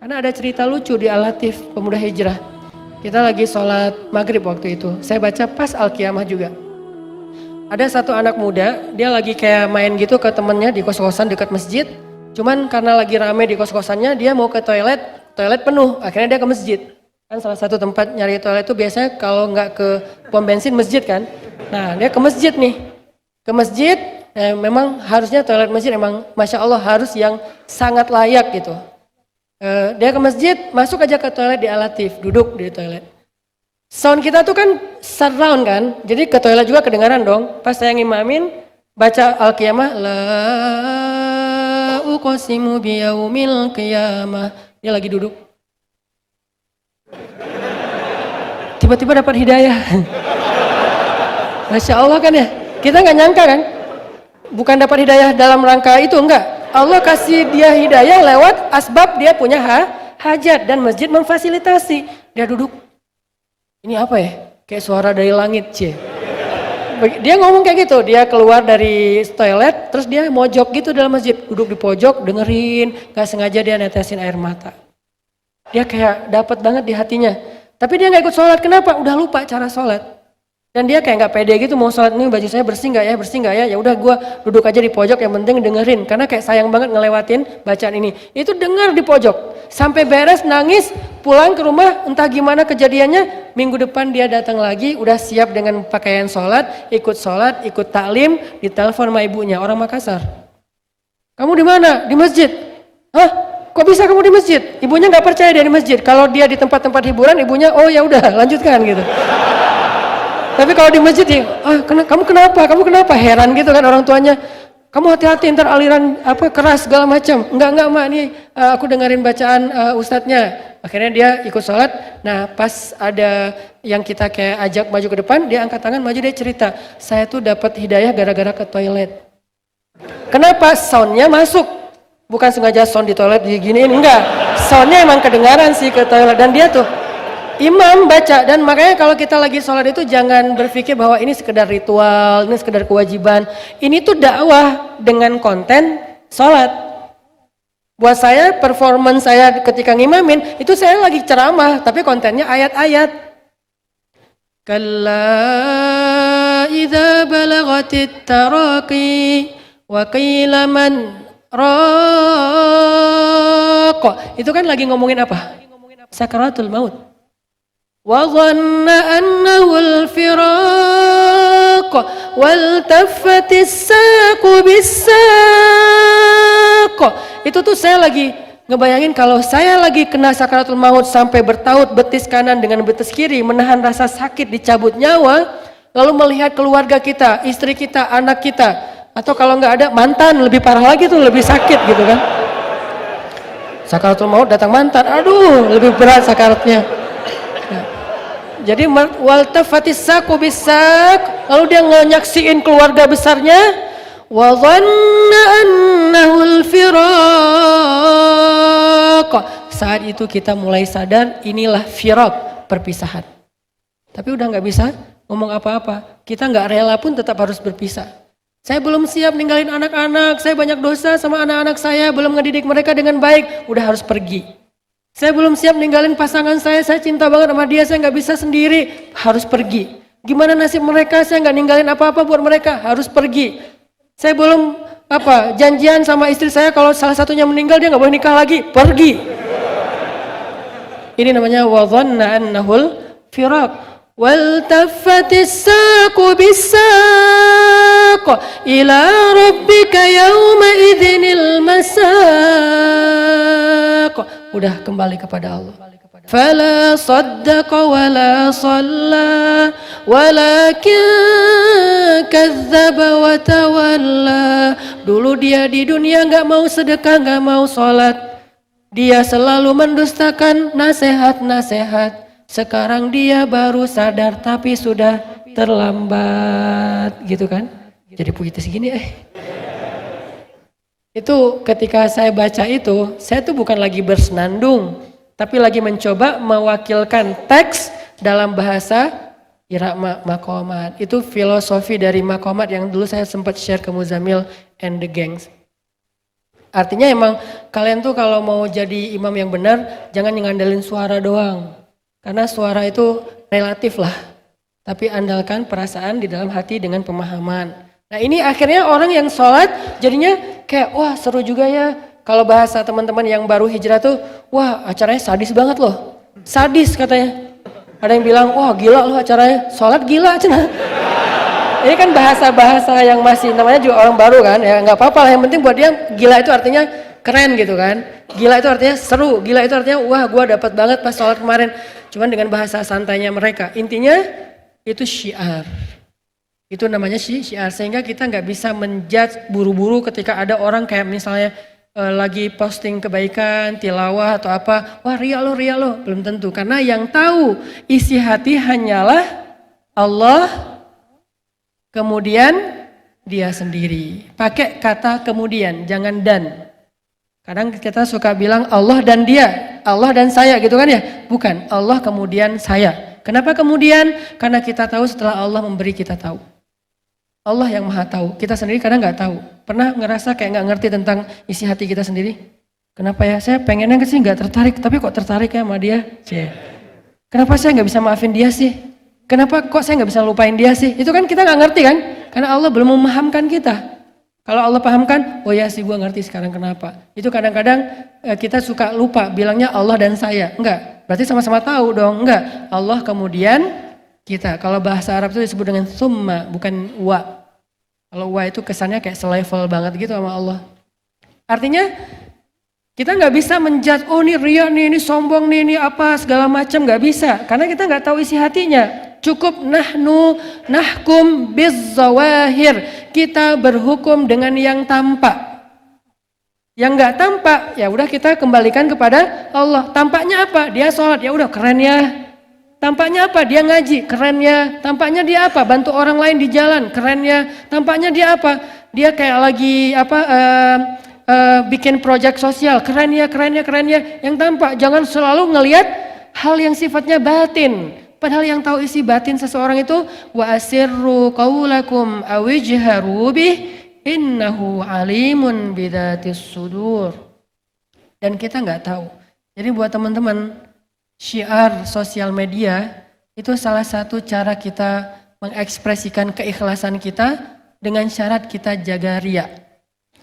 Karena ada cerita lucu di Al-Latif, pemuda hijrah. Kita lagi sholat maghrib waktu itu. Saya baca pas Al-Qiyamah juga. Ada satu anak muda, dia lagi kayak main gitu ke temennya di kos-kosan dekat masjid. Cuman karena lagi rame di kos-kosannya, dia mau ke toilet penuh. Akhirnya dia ke masjid. Kan salah satu tempat nyari toilet itu biasanya kalau nggak ke pom bensin masjid kan. Nah dia ke masjid nih. Ke masjid, memang harusnya toilet masjid emang Masya Allah harus yang sangat layak gitu. Dia ke masjid, masuk aja ke toilet di Al-Latif, duduk di toilet. Sound kita tuh kan surround kan, jadi ke toilet juga kedengaran dong. Pas saya ngimamin, baca Al-Qiyamah, la uqsimu biyaumil qiyamah. Dia lagi duduk. Tiba-tiba dapat hidayah. Masya Allah kan ya, kita nggak nyangka kan. Bukan dapat hidayah dalam rangka itu, enggak. Allah kasih dia hidayah lewat asbab dia punya hajat dan masjid memfasilitasi. Dia duduk. Ini apa ya? Kayak suara dari langit, cie. Dia ngomong kayak gitu, dia keluar dari toilet, terus dia mojok gitu dalam masjid. Duduk di pojok, dengerin, gak sengaja dia netesin air mata. Dia kayak dapat banget di hatinya. Tapi dia gak ikut sholat, kenapa? Udah lupa cara sholat. Dan dia kayak gak pede gitu, mau sholat nih baju saya bersih gak ya, ya udah gue duduk aja di pojok, yang penting dengerin. Karena kayak sayang banget ngelewatin bacaan ini. Itu denger di pojok, sampai beres nangis, pulang ke rumah, entah gimana kejadiannya, minggu depan dia datang lagi, udah siap dengan pakaian sholat, ikut taklim, ditelepon sama ibunya, orang Makassar. Kamu di mana? Di masjid. Hah? Kok bisa kamu di masjid? Ibunya nggak percaya dia di masjid. Kalau dia di tempat-tempat hiburan, ibunya, oh ya udah, lanjutkan gitu. Tapi kalau di masjid ya, kamu kenapa? Heran gitu kan orang tuanya. Kamu hati-hati ntar aliran keras segala macam. Enggak mak, nih aku dengerin bacaan ustadznya. Akhirnya dia ikut sholat. Nah pas ada yang kita kayak ajak maju ke depan, dia angkat tangan maju, dia cerita, saya tuh dapat hidayah gara-gara ke toilet. Kenapa? Soundnya masuk. Bukan sengaja sound di toilet diginiin, enggak. Soundnya emang kedengaran sih ke toilet. Dan dia tuh imam baca, dan makanya kalau kita lagi sholat itu jangan berpikir bahwa ini sekedar ritual, ini sekedar kewajiban. Ini tuh dakwah dengan konten sholat. Buat saya, performance saya ketika ngimamin, itu saya lagi ceramah, tapi kontennya ayat-ayat. Kalla idza balagatit taraqi wa qila man raq. Itu kan lagi ngomongin apa? Sakaratul maut. وظن أنه الفراق والتفت الساق بالساق. Itu tuh saya lagi ngebayangin kalau saya lagi kena sakaratul maut sampai bertaut betis kanan dengan betis kiri, menahan rasa sakit, dicabut nyawa, lalu melihat keluarga kita, istri kita, anak kita, atau kalau nggak ada mantan, lebih parah lagi tuh, lebih sakit gitu kan. Sakaratul maut datang mantan, aduh lebih berat sakaratnya. Jadi wal tafatis saqu bisaq, lalu dia nyaksiin keluarga besarnya, wa dhanna annahul firaq. Saat itu kita mulai sadar inilah firaq, perpisahan. Tapi udah nggak bisa ngomong apa-apa. Kita nggak rela pun tetap harus berpisah. Saya belum siap ninggalin anak-anak, saya banyak dosa sama anak-anak saya, belum ngedidik mereka dengan baik, udah harus pergi. Saya belum siap ninggalin pasangan saya cinta banget sama dia, saya nggak bisa sendiri, harus pergi. Gimana nasib mereka, saya nggak ninggalin apa-apa buat mereka, harus pergi. Saya belum janjian sama istri saya kalau salah satunya meninggal dia nggak boleh nikah lagi, pergi. Ini namanya wa dhanna annahul firaq wal taffatis saqu bis-saq ila rabbika yawma idzinil masaq. Udah kembali kepada Allah. Fala saddaqa wala shalla walakin kadzdzaba wa tawalla. Dulu dia di dunia enggak mau sedekah, enggak mau sholat. Dia selalu mendustakan nasihat-nasihat. Sekarang dia baru sadar tapi sudah terlambat, gitu kan? Jadi puitis gini Itu ketika saya baca itu, saya tuh bukan lagi bersenandung, tapi lagi mencoba mewakilkan teks dalam bahasa Irak Maqamat. Itu filosofi dari Maqamat yang dulu saya sempat share ke Muzamil and the Gangs. Artinya emang kalian tuh kalau mau jadi imam yang benar, jangan ngandelin suara doang. Karena suara itu relatif lah. Tapi andalkan perasaan di dalam hati dengan pemahaman. Nah ini akhirnya orang yang sholat jadinya kayak wah seru juga ya. Kalau bahasa teman-teman yang baru hijrah tuh, wah acaranya sadis banget loh. Sadis katanya. Ada yang bilang, wah gila loh acaranya, sholat gila cina. Ini kan bahasa-bahasa yang masih namanya juga orang baru kan, ya nggak apa-apa lah. Yang penting buat dia gila itu artinya keren gitu kan. Gila itu artinya seru, gila itu artinya wah gua dapat banget pas sholat kemarin. Cuman dengan bahasa santainya mereka. Intinya itu syiar. Itu namanya syiar, sehingga kita nggak bisa menjudge buru-buru ketika ada orang kayak misalnya lagi posting kebaikan, tilawah atau apa, wah ria lo, belum tentu. Karena yang tahu isi hati hanyalah Allah, kemudian dia sendiri. Pakai kata kemudian, jangan dan. Kadang kita suka bilang Allah dan dia, Allah dan saya gitu kan ya. Bukan, Allah kemudian saya. Kenapa kemudian? Karena kita tahu setelah Allah memberi kita tahu. Allah yang maha tahu, kita sendiri kadang nggak tahu. Pernah ngerasa kayak nggak ngerti tentang isi hati kita sendiri? Kenapa ya? Saya pengennya sih nggak tertarik, tapi kok tertarik ya sama dia? Kenapa saya nggak bisa maafin dia sih? Kenapa kok saya nggak bisa lupain dia sih? Itu kan kita nggak ngerti kan? Karena Allah belum memahamkan kita. Kalau Allah pahamkan, oh ya sih gue ngerti sekarang kenapa. Itu kadang-kadang kita suka lupa bilangnya Allah dan saya. Enggak, berarti sama-sama tahu dong. Enggak, Allah kemudian kita. Kalau bahasa Arab itu disebut dengan summa, bukan wa. Kalau wa itu kesannya kayak selevel banget gitu sama Allah. Artinya kita nggak bisa menjudge, oh ini ria nih, ini sombong nih, ini apa segala macam, nggak bisa. Karena kita nggak tahu isi hatinya. Cukup nahnu nahkum bizzawahir. Kita berhukum dengan yang tampak. Yang nggak tampak, ya udah kita kembalikan kepada Allah. Tampaknya apa? Dia sholat, ya udah keren ya. Tampaknya apa? Dia ngaji, keren ya. Tampaknya dia apa? Bantu orang lain di jalan, keren ya. Tampaknya dia apa? Dia kayak lagi bikin proyek sosial, keren ya, keren ya, keren ya. Yang tampak, jangan selalu ngelihat hal yang sifatnya batin. Padahal yang tahu isi batin seseorang itu wa asirru qaulakum awijharu bih innahu alimun bidatis sudur. Dan kita nggak tahu. Jadi buat teman-teman, syiar sosial media itu salah satu cara kita mengekspresikan keikhlasan kita dengan syarat kita jaga ria.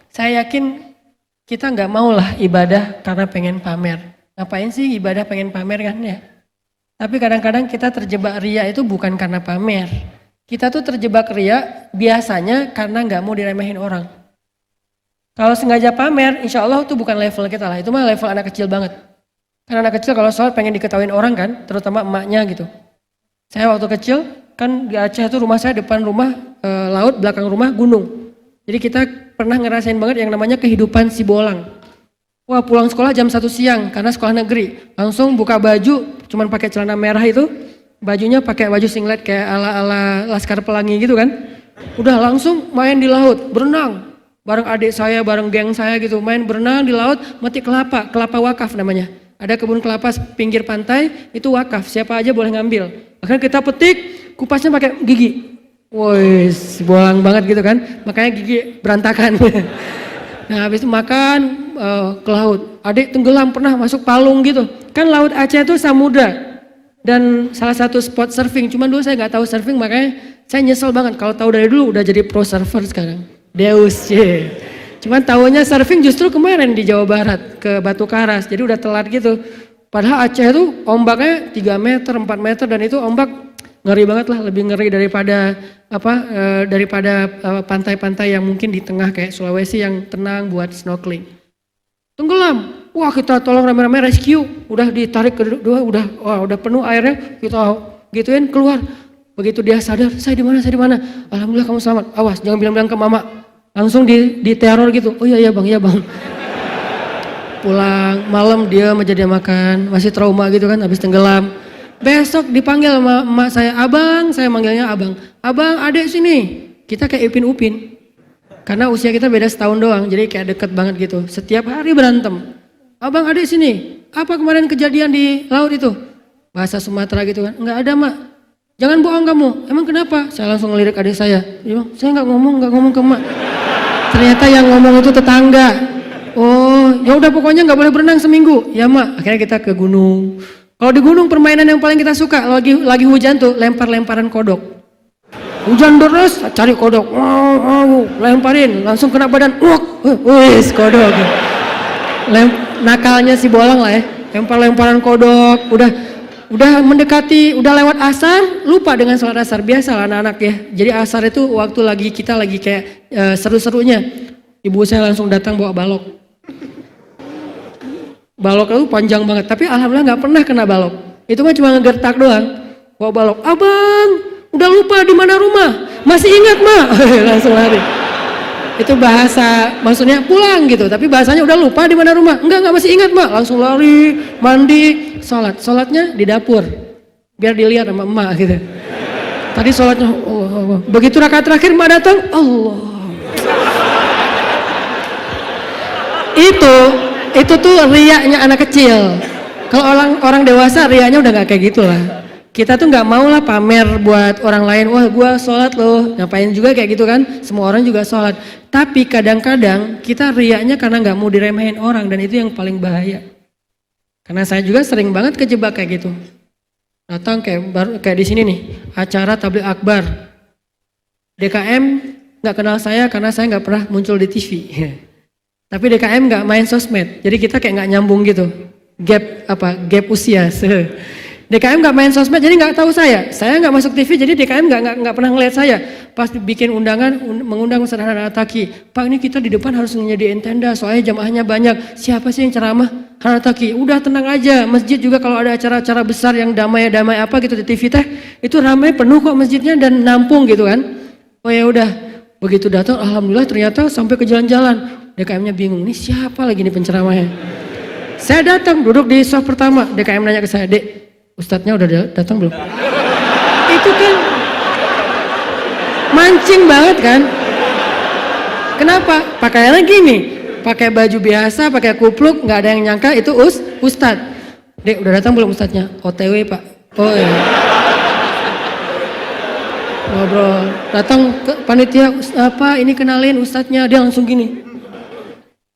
Saya yakin kita nggak maulah ibadah karena pengen pamer. Ngapain sih ibadah pengen pamer kan ya? Tapi kadang-kadang kita terjebak ria itu bukan karena pamer. Kita tuh terjebak ria biasanya karena nggak mau diremehin orang. Kalau sengaja pamer, insya Allah itu bukan level kita lah. Itu mah level anak kecil banget. Karena anak kecil kalau sholat pengen diketawain orang kan, terutama emaknya gitu. Saya waktu kecil kan di Aceh itu rumah saya depan rumah laut, belakang rumah gunung. Jadi kita pernah ngerasain banget yang namanya kehidupan Sibolang. Wah pulang sekolah jam 1 siang karena sekolah negeri. Langsung buka baju, cuman pakai celana merah itu. Bajunya pakai baju singlet kayak ala-ala Laskar Pelangi gitu kan. Udah langsung main di laut, berenang. Bareng adik saya, bareng geng saya gitu. Main berenang di laut, metik kelapa, kelapa wakaf namanya. Ada kebun kelapa pinggir pantai, itu wakaf, siapa aja boleh ngambil. Akhirnya kita petik, kupasnya pakai gigi. Woi, bolang banget gitu kan. Makanya gigi berantakan. Nah habis itu makan ke laut. Adik tenggelam pernah masuk palung gitu. Kan laut Aceh itu samudra. Dan salah satu spot surfing. Cuman dulu saya nggak tahu surfing makanya saya nyesel banget. Kalau tahu dari dulu udah jadi pro surfer sekarang. Deus ye. Cuman tahunya surfing justru kemarin di Jawa Barat ke Batu Karas. Jadi udah telat gitu. Padahal Aceh itu ombaknya 3 meter, 4 meter dan itu ombak ngeri banget lah, lebih ngeri daripada pantai-pantai yang mungkin di tengah kayak Sulawesi yang tenang buat snorkeling. Tenggelam, wah kita tolong rame-rame rescue, udah ditarik kedua, udah penuh airnya, kita gituin keluar. Begitu dia sadar, saya di mana? Alhamdulillah kamu selamat. Awas, jangan bilang-bilang ke mama. Langsung diteror gitu. Oh iya bang. Pulang malam dia menjadi makan, masih trauma gitu kan, habis tenggelam. Besok dipanggil sama emak saya, abang, saya manggilnya abang. Abang, adek sini. Kita kayak Upin. Karena usia kita beda setahun doang, jadi kayak deket banget gitu. Setiap hari berantem. Abang, adek sini. Apa kemarin kejadian di laut itu? Bahasa Sumatera gitu kan. Enggak ada mak. Jangan bohong kamu. Emang kenapa? Saya langsung ngelirik adik saya. Dia bilang, saya nggak ngomong ke emak. Ternyata yang ngomong itu tetangga. Oh, ya udah pokoknya nggak boleh berenang seminggu. Ya mak, akhirnya kita ke gunung. Kalau di gunung permainan yang paling kita suka lagi hujan tuh lempar-lemparan kodok. Hujan deras, cari kodok, lemparin, langsung kena badan, wis kodok. Nakalnya si Bolang lah ya, lempar-lemparan kodok, udah mendekati, udah lewat asar, lupa dengan sholat asar. Biasalah anak-anak ya. Jadi asar itu waktu kita lagi kayak seru-serunya. Ibu saya langsung datang bawa balok. Balok itu panjang banget, tapi alhamdulillah nggak pernah kena balok. Itu mah cuma ngegertak doang. Bawa balok, abang, udah lupa di mana rumah? Masih ingat mak? Langsung lari. Itu bahasa, maksudnya pulang gitu, tapi bahasanya udah lupa di mana rumah. Enggak masih ingat mak. Langsung lari, mandi, sholatnya di dapur, biar dilihat sama emak gitu. Tadi sholatnya, begitu rakaat terakhir emak datang, Allah. Itu tuh riaknya anak kecil. Kalau orang dewasa riaknya udah nggak kayak gitulah. Kita tuh nggak mau lah pamer buat orang lain. Wah, gua sholat loh. Ngapain juga kayak gitu kan? Semua orang juga sholat. Tapi kadang-kadang kita riaknya karena nggak mau diremehin orang, dan itu yang paling bahaya. Karena saya juga sering banget kejebak kayak gitu. Datang kayak di sini nih, acara tabligh akbar. DKM nggak kenal saya karena saya nggak pernah muncul di TV. Tapi DKM nggak main sosmed, jadi kita kayak nggak nyambung gitu, gap usia. DKM nggak main sosmed, jadi nggak tahu saya nggak masuk TV, jadi DKM nggak pernah ngeliat saya. Pas bikin undangan, mengundang Ustaz Hanan Al-Attaqi, Pak ini kita di depan harus nyediain tenda, soalnya jamaahnya banyak. Siapa sih yang ceramah? Hanan Al-Attaqi. Udah tenang aja, masjid juga kalau ada acara-acara besar yang damai apa gitu di TV teh, itu ramai penuh kok masjidnya dan nampung gitu kan. Oh ya udah, begitu datang, alhamdulillah ternyata sampai ke jalan-jalan. DKM-nya bingung, ini siapa lagi nih penceramahnya? Saya datang, duduk di soft pertama. DKM nanya ke saya, Dek, Ustadznya udah datang belum? Itu kan mancing banget kan? Kenapa? Pakaiannya gini, pakai baju biasa, pakai kupluk, nggak ada yang nyangka itu Ustadz. Dek, udah datang belum Ustadznya? OTW Pak. Oh ya. Ngobrol, datang ke panitia, ini kenalin Ustadznya, dia langsung gini.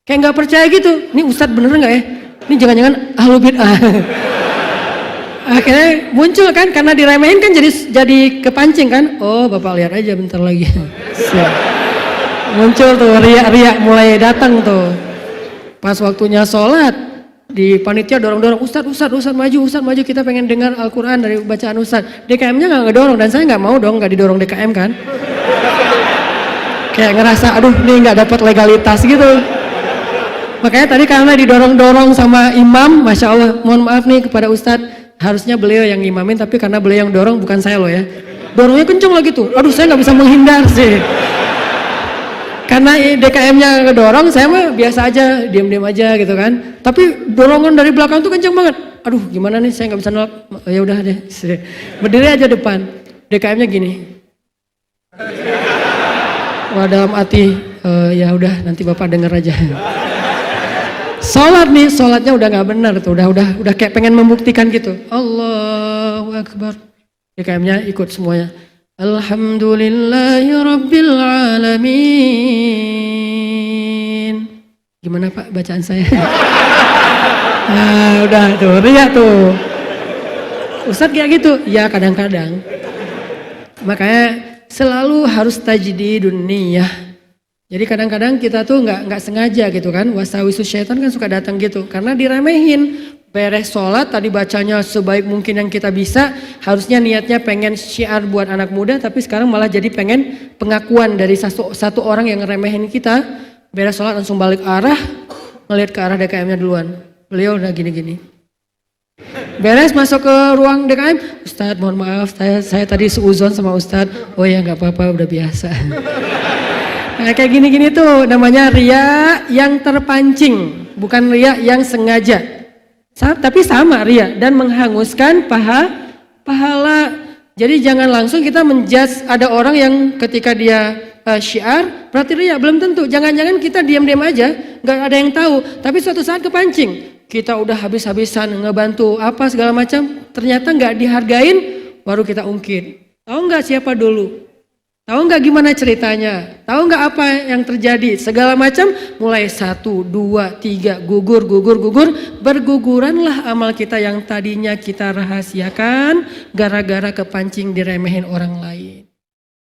Kayak nggak percaya gitu, ini Ustadz bener nggak ya? Ini jangan-jangan ahlu bid'ah. Akhirnya muncul kan, karena diremehin kan jadi kepancing kan. Oh bapak lihat aja bentar lagi. Muncul tuh riak-riak mulai datang tuh. Pas waktunya sholat, di panitia dorong-dorong, Ustadz maju, kita pengen dengar Al-Quran dari bacaan Ustadz. DKM-nya nggak ngedorong, dan saya nggak mau dong nggak didorong DKM kan. Kayak ngerasa, aduh ini nggak dapat legalitas gitu. Makanya tadi karena didorong-dorong sama imam, Masya Allah, mohon maaf nih kepada Ustadz, harusnya beliau yang imamin, tapi karena beliau yang dorong, bukan saya loh ya. Dorongnya kenceng lagi tuh, aduh saya nggak bisa menghindar sih. Karena DKM-nya ngedorong, saya mah biasa aja, diam-diam aja gitu kan. Tapi dorongan dari belakang tuh kenceng banget. Aduh gimana nih, saya nggak bisa nolak. Ya udah deh, berdiri aja depan. DKM-nya gini. Wah dalam hati, ya udah nanti bapak denger aja. Sholatnya udah nggak benar tuh, udah kayak pengen membuktikan gitu. Allahu Akbar. DKM-nya ikut semuanya. Alhamdulillahi Rabbil Alamin. Gimana Pak bacaan saya? Nah, udah tuh, riak tuh. Ustadz kayak gitu, ya kadang-kadang. Makanya selalu harus tajdidun niyah. Jadi kadang-kadang kita tuh nggak sengaja gitu kan, waswasus syaitan kan suka datang gitu, karena diremehin. Beres sholat tadi bacanya sebaik mungkin yang kita bisa, harusnya niatnya pengen syiar buat anak muda, tapi sekarang malah jadi pengen pengakuan dari satu orang yang ngeremehin kita. Beres sholat langsung balik arah, ngeliat ke arah DKM-nya duluan, beliau udah gini-gini. Beres masuk ke ruang DKM, Ustadz mohon maaf, saya tadi seuzon sama Ustadz. Oh ya nggak apa-apa, udah biasa. Nah kayak gini-gini tuh namanya ria yang terpancing, bukan ria yang sengaja. Tapi sama ria dan menghanguskan pahala. Jadi jangan langsung kita menjudge ada orang yang ketika dia syiar berarti ria, belum tentu. Jangan-jangan kita diam-diam aja, nggak ada yang tahu. Tapi suatu saat kepancing, kita udah habis-habisan ngebantu apa segala macam, ternyata nggak dihargain, baru kita ungkit. Tahu nggak siapa dulu? Tahu nggak gimana ceritanya? Tahu nggak apa yang terjadi? Segala macam, mulai 1, 2, 3, gugur, berguguranlah amal kita yang tadinya kita rahasiakan gara-gara kepancing diremehin orang lain.